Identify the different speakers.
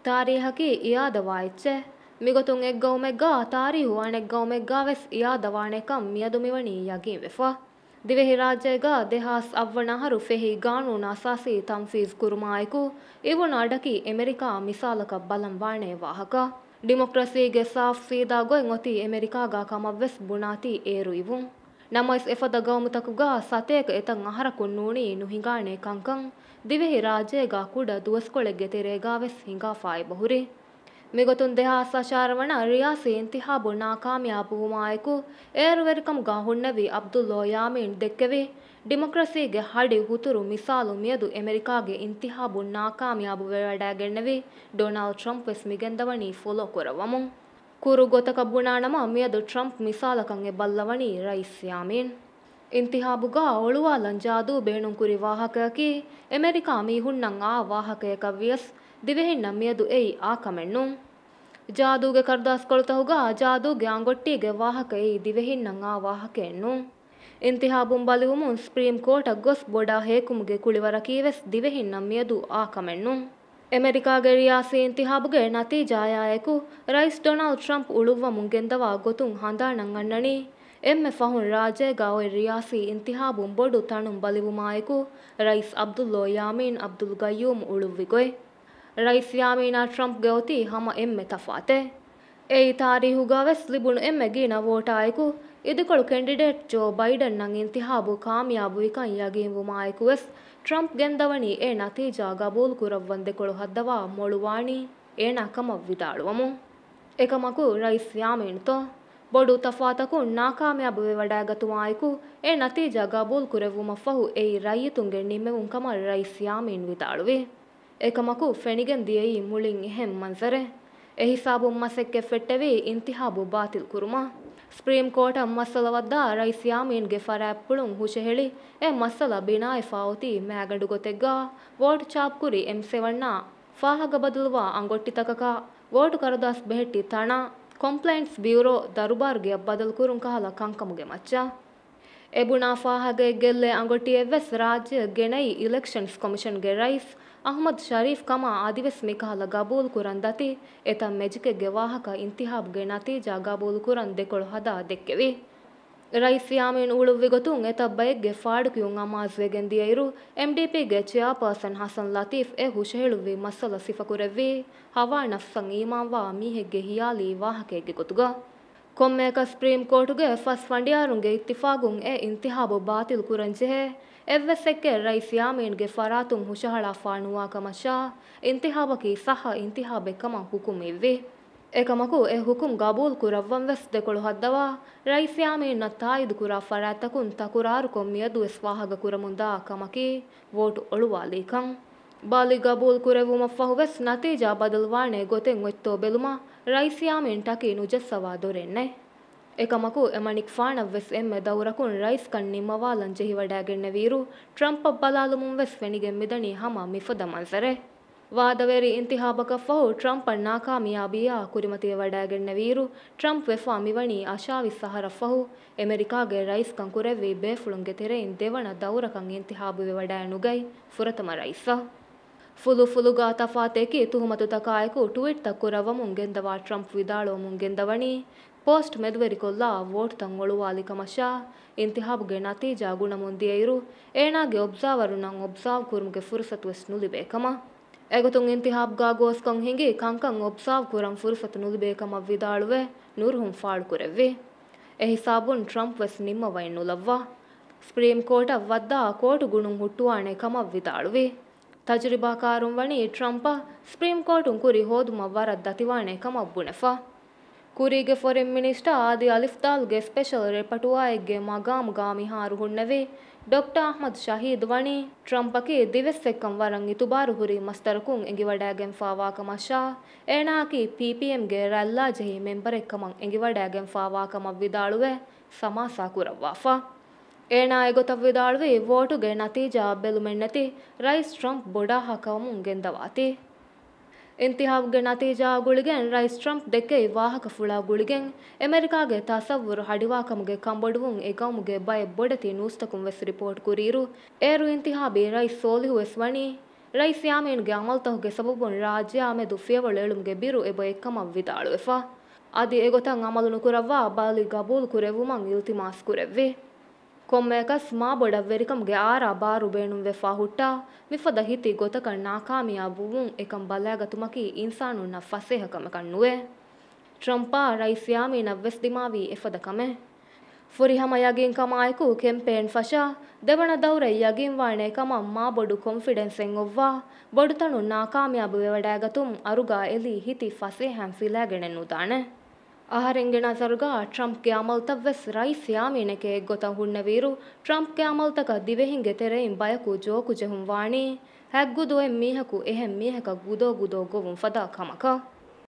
Speaker 1: ತಾರೀಹಕಿ ಇಯಾದವಾಯಿಚ್ಚೆ ಮಿಗೊತುಂ ಎಗ್ಗೌಮೆಗ್ಗಾ ತಾರೀಹು ಅಣೆಗ್ಗೌಮೆಗ್ಗಾವೆಸ್ ಇಯಾದವಾಣೆಕಂ ಮಿಯದುಮಿವಣಿ ಯಗೀಂ ವೆಫಾ ದಿವೆಹಿ ರಾಜ್ಯಗ ದೆಹಾಸ್ ಅವ್ವಣಹರು ಫೆಹಿ ಗಾನೂನ ಅಸಾಸಿ ತಂಫೀಜ್ ಕುರುಮಾಯಕು ಇವನು ಅಡಕಿ ಅಮೆರಿಕಾ ಮಿಸಾಲಕ ಬಲಂ ವಾಣೆ ವಾಹಕ ಡಿಮೊಕ್ರಸಿಗೆ ಸಾಫ್ ಸೀದಾ ಗೊಯ್ ಒತಿ ಅಮೆರಿಕಾಗ ಕಮವ್ವೆಸ್ ಬುಣಾತಿ ಏರು ಇವುಂ ನಮೈಸ್ ಎಫದ ಗೌಮುತಕುಗ ಸತೇಕ ಎತಂ ಅಹರಕುನ್ ನೂಣಿ ನುಹಿಂಗಾಣೆ ಕಂಕಂ ದಿವೆಹಿ ರಾಜ್ಯಗ ಕುಡ ದುವಸ್ಕೊಳೆಗೆ ತೆರೆಗಾವೆಸ್ ಹಿಂಗಾಫಾಯ್ ಬಹುರಿ ಮಿಗೊತುನ್ ದೆಹಾಸ ಶಾರವಣ ರಿಯಾಸಿ ಇಂತಿಹಾಬು ನಾಕಾಮಿಯಾಬು ಮಾಯಕು ಏರುವೆರಿಕಮುಗ ಹುಣ್ಣವಿ ಅಬ್ದುಲ್ಲೋ ಯಾಮೀನ್ ದೆಕ್ಕೆವಿ ಡಿಮೊಕ್ರಸಿಗೆ ಹಡಿ ಹುತುರು ಮಿಸಾಲು ಮಿಯದು ಅಮೆರಿಕಾಗೆ ಇಂತಿಹಾಬು ನಾಕಾಮಿಯಾಬು ವೆವಡಾಗೆಣ್ಣವಿ ಡೊನಾಲ್ಡ್ ಟ್ರಂಪ್ ವೆಸ್ ಮಿಗೆಂದವಣಿ ಫೊಲೋ ಕೊರವಮು ಕುರು ಗೊತಕ ಬುಣಾಣಮ ಮಿಯದು ಟ್ರಂಪ್ ಮಿಸಾಲಕಂಗೆ ಬಲ್ಲವಣಿ ರೈಸ್ ಯಾಮೀನ್ ಇಂತಿಹಾಬುಗ ಒಳುವಾಲಂ ಜಾದು ಬೇಣುಂ ಕುರಿ ವಾಹಕಕಿ ಅಮೆರಿಕಾ ಮೀಹುಣ್ಣಂ ಆ ವಾಹಕಯಕವ್ಯಸ್ ದಿವೆಹಿಣ್ಣ ಮಿಯದು ಏಯ್ ಆ ಕಮೆಣ್ಣು ಜಾದೂಗೆ ಕರ್ದಾಸ್ಕೊಳ್ತಹುಗ ಜಾದೂಗೆ ಅಂಗೊಟ್ಟಿಗೆ ವಾಹಕ ಏಯ್ ದಿವೆಹಿಣ್ಣಂ ಆ ವಾಹಕೆಣ್ಣು ಇಂತಿಹಾಬುಂ ಬಲಿವುಮುನ್ ಸುಪ್ರೀಂ ಕೋರ್ಟ್ ಗೊಸ್ ಬೊಡಾ ಹೇಕುಮುಗೆ ಕುಳಿವರಕೀವೆಸ್ ದಿವೆಹಿಣ್ಣಂ ಮಿಯದು ಆ ಕಮೆಣ್ಣು ಅಮೆರಿಕಾಗೆ ರಿಯಾಸಿ ಇಂತಿಹಾಬುಗೆ ನತೀಜಾಯಾಯಕು ರೈಸ್ ಡೊನಾಲ್ಡ್ ಟ್ರಂಪ್ ಉಳುವ ಮುಂಗೆಂದವ ಗೊತುಂ ಹಂದಾಣಂ ಅಣ್ಣಣಿ ಎಮ್ಮೆ ಫಹುನ್ ರಾಜೇಗ ಒಯ್ ರಿಯಾಸಿ ಇಂತಿಹಾಬುಂ ಬೊಡು ತಣುಂ ಬಲಿವುಮಾಯಕು ರೈಸ್ ಅಬ್ದುಲ್ಲೋ ಯಾಮೀನ್ ಅಬ್ದುಲ್ ಗಯ್ಯೂಮ್ ಉಳುವಿಗೊಯ್ ರೈಸ್ ಯಾಮೀನಾ ಟ್ರಂಪ್ ಗೆವತಿ ಹಮ ಎಮ್ಮೆ ತಫಾತೆ ಏಯ್ ತಾರೀಹುಗಾವೆಸ್ ಲಿಬುಣು ಎಮ್ಮೆ ಗೀನ ವೋಟಾಯಕು ಇದುಕೊಳು ಕೆಂಡಿಡೇಟ್ ಜೋ ಬೈಡನ್ ನಂ ಇಂತಿಹಾಬು ಕಾಮಿಯಾಬು ವಿಕಂ ಯಗೀಂವು ಮಾಯಕುವೆಸ್ ಟ್ರಂಪ್ ಗೆಂದವಣಿ ಏ ನತೀಜಾ ಗಬೂಲ್ ಕುರವ್ವಂದೆಕೊಳು ಹದ್ದವ ಮೊಳುವಾಣಿ ಏನ ಕಮ ವಿದಾಳುವಮು ಎಕಮಕು ರೈಸ್ ಯಾಮೀನ್ತೋ ಬೊಡು ತಫಾತಕು ನಾಕಾಮಿಯಾಬು ವೆವಡಾಗತು ಮಾಯಕು ಏ ನತೀಜಾ ಗಬೂಲ್ ಕುರೆವ್ವುಮ ಫಹು ಏಯ್ ರೈಯಿತುಂಗೆ ನಿಮ್ಮೆವುಂ ಕಮ ರೈಸ್ ಯಾಮೀನ್ ವಿದಾಳುವಿ ಏಕಮಕು ಫೆಣಿಗೆನ್ ದಿಯಯಿ ಮುಳಿಂ ಎಹೆಂ ಮಂಜರೆ ಎ ಹಿಸಾಬು ಮಸೆಕ್ಕೆ ಫೆಟ್ಟೆವಿ ಇಂತಿಹಾಬು ಬಾತಿಲ್ ಕುರುಮ ಸುಪ್ರೀಂ ಕೋರ್ಟ್ ಮಸಲವದ್ದ ರೈಸ್ ಯಾಮೀನ್ಗೆ ಫರಾಪ್ಪುಳುಂ ಹುಷೆ ಹೇಳಿ ಎ ಮಸಲ ಬಿನಾಯ್ ಫಾವತಿ ಮ್ಯಾಗಂಡು ಗೊತೆಗ್ಗ ವೋಟ್ ಚಾಪ್ ಕುರಿ ಎಂ7 ಫಾಹಗ ಬದಲುವ ಅಂಗೊಟ್ಟಿ ತಕಕ ವೋಟು ಕರದಾಸ್ ಬೆಹೆಟ್ಟಿ ತಣ ಕಂಪ್ಲೇಂಟ್ಸ್ ಬ್ಯೂರೋ ದರುಬಾರ್ಗೆ ಬದಲು ಕುರುಂ ಕಹಲ ಕಂಕಮುಗೆ ಮಚ್ಚ ಎಬುಣಾ ಫಾಹಗೆ ಗೆಲ್ಲೆ ಅಂಗೊಟ್ಟಿ ಎವ್ವೆಸ್ ರಾಜ್ಯ ಗೆನೈ ಇಲೆಕ್ಷನ್ಸ್ ಕಮಿಷನ್ಗೆ ರೈಸ್ ಅಹ್ಮದ್ ಶರೀಫ್ ಕಮ ಆದಿವೆಸ್ ಮಿಕಹಲ ಗಬೂಲ್ ಕುರನ್ ದತಿ ಎತ ಮೆಜಿಕೆಗೆ ವಾಹಕ ಇಂತಿಹಾಬ್ಗೆ ನತೀಜಾ ಗಬೂಲ್ ಕುರನ್ ದೆಕೊಳು ಹದ ದೆಕ್ಕೆವಿ ರೈಸ್ ಯಾಮೀನ್ ಉಳುವಿಗೊತುಂ ಎತ ಬೈಗ್ಗೆ ಫಾಡುಕಿಯುಂ ಅಮಾಜ್ವೆಗೆನ್ ದಿಯೈರು ಎಂಡಿಪಿಗೆ ಚೇರ್ಪರ್ಸನ್ ಹಸನ್ ಲತೀಫ್ ಎ ಹುಷೆ ಹೇಳುವಿ ಮಸಲ ಸಿಫಕುರೆವ್ವಿ ಹವಾ ನಫ್ಸಂ ಈಮಾನ್ವಾ ಮೀಹೆಗ್ಗೆ ಹಿಯಾಲಿ ವಾಹಕೆಗೆ ಗೊತುಗ ಕೊಮ್ಮೇಕ ಸುಪ್ರೀಂ ಕೋರ್ಟುಗೆ ಫಸ್ ಫಂಡಿಯಾರುಂಗೆ ಇತ್ತಿಫಾಗುಂ ಎ ಇಂತಿಹಾಬು ಬಾತಿಲ್ ಕುರನ್ ಜೆಹೆ ಎವ್ವೆಸ್ಸೆಕ್ಕೆ ರೈಸ್ ಯಾಮೀನ್ಗೆ ಫರಾತುಂ ಹುಷಹಳ ಫಾಣುವಾ ಕಮಶಾ ಇಂತಿಹಾಬಕಿ ಸಹ ಇಂತಿಹಾಬೆ ಕಮ ಹುಕುಂ ಇವ್ವಿ ಏಕಮಕು ಎ ಹುಕುಂ ಗಬೂಲ್ ಕುರವ್ವಂ ವೆಸ್ ದೆಕೊಳು ಹದ್ದವ ರೈಸ್ ಯಾಮೀನ್ನ ತಾಯಿದು ಕುರ ಫರಾತಕುನ್ ತಕುರಾರು ಕೊಮ್ಮಿಯದು ಎಸ್ವಾಹಗ ಕುರಮುಂದ ಕಮಕಿ ವೋಟು ಒಳುವಾಲೀಕಂ ಬಾಲಿ ಗಬೂಲ್ ಕುರೆವುಮ ಫಹು ವೆಸ್ ನತೀಜಾ ಬದಲ್ವಾಣೆ ಗೊತೆಂ ಒತ್ತೋ ಬೆಲುಮ ರೈಸ್ ಯಾಮೀನ್ ಟಕಿ ನುಜಸ್ಸವ ದೊರೆನ್ನೆ ಏಕಮಕು ಎಮಣಿಕ್ ಫಾಣವ್ವೆಸ್ ಎಮ್ಮೆ ದೌರಕುನ್ ರೈಸ್ ಕಣ್ ನಿಮ್ಮವಾಲಂ ಜೆಹಿವಡಾಗೆಣ್ಣವೀರು ಟ್ರಂಪ್ ಬಲಾಲುಮುಂ ವೆಸ್ ಫೆಣಿಗೆ ಮಿದಣಿ ಹಮ ಮಿಫದ ಮನ್ಸರೆ ವಾದವೇರಿ ಇಂತಿಹಾಬಕ ಫಹು ಟ್ರಂಪ್ ನಾಕಾಮಿಯಾಬಿಯಾ ಕುರಿಮತಿಯ ವಡಾಗೆಣ್ಣವೀರು ಟ್ರಂಪ್ ವೆಫಾ ಮಿವಣಿ ಅಶಾವಿ ಸಹರ ಫಹು ಅಮೆರಿಕಾಗೆ ರೈಸ್ ಕಂ ಕುರೆವ್ವಿ ಬೇಫುಳುಂಗೆ ತೆರೆಯಿನ್ ದೆವಣ ದೌರಕಂ ಇಂತಿಹಾಬುವೆ ವಡಾಯನುಗೈ ಫುರತಮ rice ಫುಲುಗಾ ತಫಾತೆಕಿ ತುಹುಮತು ತಕಾಯಕು tweet ತಕ್ಕುರವ ಮುಂಗೆಂದವ Trump ವಿದಾಳೋ ಮುಂಗೆಂದವಣಿ post ಮೆದುವೆರಿಕೊಲ್ಲ vote ತಂಗೊಳುವಾಲಿ ಕಮಶಾ ಇಂತಿಹಾಬ್ಗೆ ನತೀಜಾ ಗುಣ ಮುಂದಿಯೈರು ಏನಾಗೆ ಒಬ್ಸಾವರು ನಂ ಒಬ್ಸಾವ್ ಕುರುಮ್ಗೆ ಫುರ್ಸತ್ ವೆಸ್ ನುಲಿಬೇಕಮ ಎಗುತುಂ ಇಂತಿಹಾಬ್ಗಾ ಗೋಸ್ಕಂ ಹಿಂಗಿ ಕಂಕಂ ಒಬ್ಸಾವ್ ಕುರಂ ಫುರ್ಸತ್ ನುಲಿಬೇಕಮ ವಿದಾಳುವೆ ನೂರ್ಹುಂ ಫಾಳು ಕುರೆವ್ವಿ ಎ ಹಿಸಾಬುನ್ ಟ್ರಂಪ್ ವೆಸ್ ನಿಮ್ಮ ವೈನ್ ನುಲವ್ವ ಸುಪ್ರೀಂ ಕೋರ್ಟ್ ವದ್ದ ಕೋರ್ಟ್ ಗುಣುಂ ಹುಟ್ಟುವಾಣೆ ಕಮ ವಿದಾಳುವಿ ತಜುರಿಬಾಕಾರುಂ ವಣಿ ಟ್ರಂಪ ಸುಪ್ರೀಂ ಕೋರ್ಟುಂ ಕುರಿ ಹೋದುಮ ವರದ್ ದತಿವಾಣೆ ಕಮಬ್ಬುಣೆಫ ಕುರಿಗೆ ಫಾರಿನ್ ಮಿನಿಸ್ಟರ್ ಆದಿ ಅಲಿಫ್ದಾಲ್ಗೆ ಸ್ಪೆಷಲ್ ರೆಪಟುವಾಯಿಗೆ ಮಗಾಮುಗಾ ಮಿಹಾರು ಹುಣ್ಣೆವಿ ಡಾಕ್ಟರ್ ಅಹ್ಮದ್ ಶಹೀದ್ ವಣಿ ಟ್ರಂಪಕಿ ದಿವೆಸ್ಸೆಕ್ಕಂ ವರಂ ಇತುಬಾರು ಹುರಿ ಮಸ್ತರಕುಂ ಎಂಗಿವಡಾಗೆಂ ಫಾವಾಕಮಶಾ ಏನಾಕಿ ಪಿಪಿಎಂಗೆ ರಲ್ಲಾ ಜೆಹಿ ಮೆಂಬರೆಕ್ಕಮಂ ಎಂಗಿವಡಾಗೆಂ ಫಾವಾಕಮ ವಿದಾಳುವೆ ಸಮಾಸಾ ಕುರವ್ವಾಫ ಏಣಾ ಎಗೊತ ವಿದಾಳುವಿ ವೋಟುಗೆ ನತೀಜಾ ಬೆಲುಮೆಣ್ಣತಿ ರೈಸ್ ಟ್ರಂಪ್ ಬೊಡಾ ಹಕವಮುಂ ಗೆಂದವಾತಿ ಇಂತಿಹಾಬ್ಗೆ ನತೀಜಾ ಗುಳಿಗೆನ್ ರೈಸ್ ಟ್ರಂಪ್ ದೆಕ್ಕೆ ವಾಹಕ ಫುಳಾ ಗುಳಿಗೆನ್ ಅಮೆರಿಕಾಗೆ ತಸವ್ವುರು ಹಡಿವಾಕಮುಗೆ ಕಂಬೊಡುವುಂ ಎಗಮುಗೆ ಬಯ ಬೊಡತಿ ನೂಸ್ತಕುಂ ವೆಸ್ ರಿಪೋರ್ಟ್ ಕುರೀರು ಏರು ಇಂತಿಹಾಬಿ ರೈಸ್ ಸೋಲಿಹು ವೆಸ್ ವಣಿ ರೈಸ್ ಯಾಮೀನ್ಗೆ ಅಮಲ್ತಹುಗೆ ಸಬಬುನ್ ರಾಜ್ಯ ಮೆದು ಫಿಯವಳು ಎಳುಮ್ಗೆ ಬಿರು ಎಬ ಎಕ್ಕಮ ವಿದಾಳುವೆಫಾ ಅದಿ ಎಗೊತಂ ಅಮಲುನು ಕುರವ್ವಾ ಬಾಲಿ ಗಬೂಲ್ ಕುರೆವುಮಂ ಇಲ್ತಿಮಾಸ್ ಕುರೆವ್ವಿ ಕೊಮ್ಮೇಕಸ್ ಮಾ ಬೊಡ ವೆರಿಕಮ್ಗೆ ಆರ ಬಾರು ಬೇಣುಂ ವೆಫಾ ಹುಟ್ಟಾ ಮಿಫದ ಹಿತಿ ಗೊತಕ ನಾಕಾಮಿಯಾಬುವುಂ ಎಕಂ ಬಲಾಗತುಮಕಿ ಇನ್ಸಾನುನ್ನ ಫಸೇಹಕಮಕನ್ ನುವೆ ಟ್ರಂಪಾ ರೈಸ್ ಯಾಮೀನ ವೆಸ್ ದಿಮಾವಿ ಎಫದ ಕಮೆ ಫುರಿಹಮ ಯಗಿನ್ ಕಮಾಯಕು ಕೆಂಪೇನ್ ಫಶಾ ದೆವಣ ದೌರೆ ಯಗಿನ್ ವಾಣೆ ಕಮ ಮಾ ಬೊಡು ಕಾನ್ಫಿಡೆನ್ಸೆನ್ ಒವ್ವಾ ಬೊಡುತಣು ನಾಕಾಮಿಯಾಬು ವೆವಡಾಗತುಂ ಅರುಗಾ ಎಲಿ ಹಿತಿ ಫಸೇಹಂ ಫಿಲಾಗೆಣೆನ್ನು ತಾಣೆ ಆಹರೆಂಗೆ ನಜರುಗ ಟ್ರಂಪ್ಗೆ ಅಮಲ್ತವ್ವೆಸ್ ರೈಸ್ ಯಾಮೀನಕೆ ಗೊತ ಹುಣ್ಣವೀರು ಟ್ರಂಪ್ಗೆ ಅಮಲ್ತಕ ದಿವೆಹಿಂಗೆ ತೆರೆಯಿಂ ಬಯಕು ಜೋಕು ಜೆಹುಂ ವಾಣಿ ಹೆಗ್ಗುದು ಎಂ ಮೀಹಕು ಎಹೆಂ ಮೀಹಕ ಗುದೋ ಗುದೋ ಗೋವುಂ ಫದಾ ಕಮಕ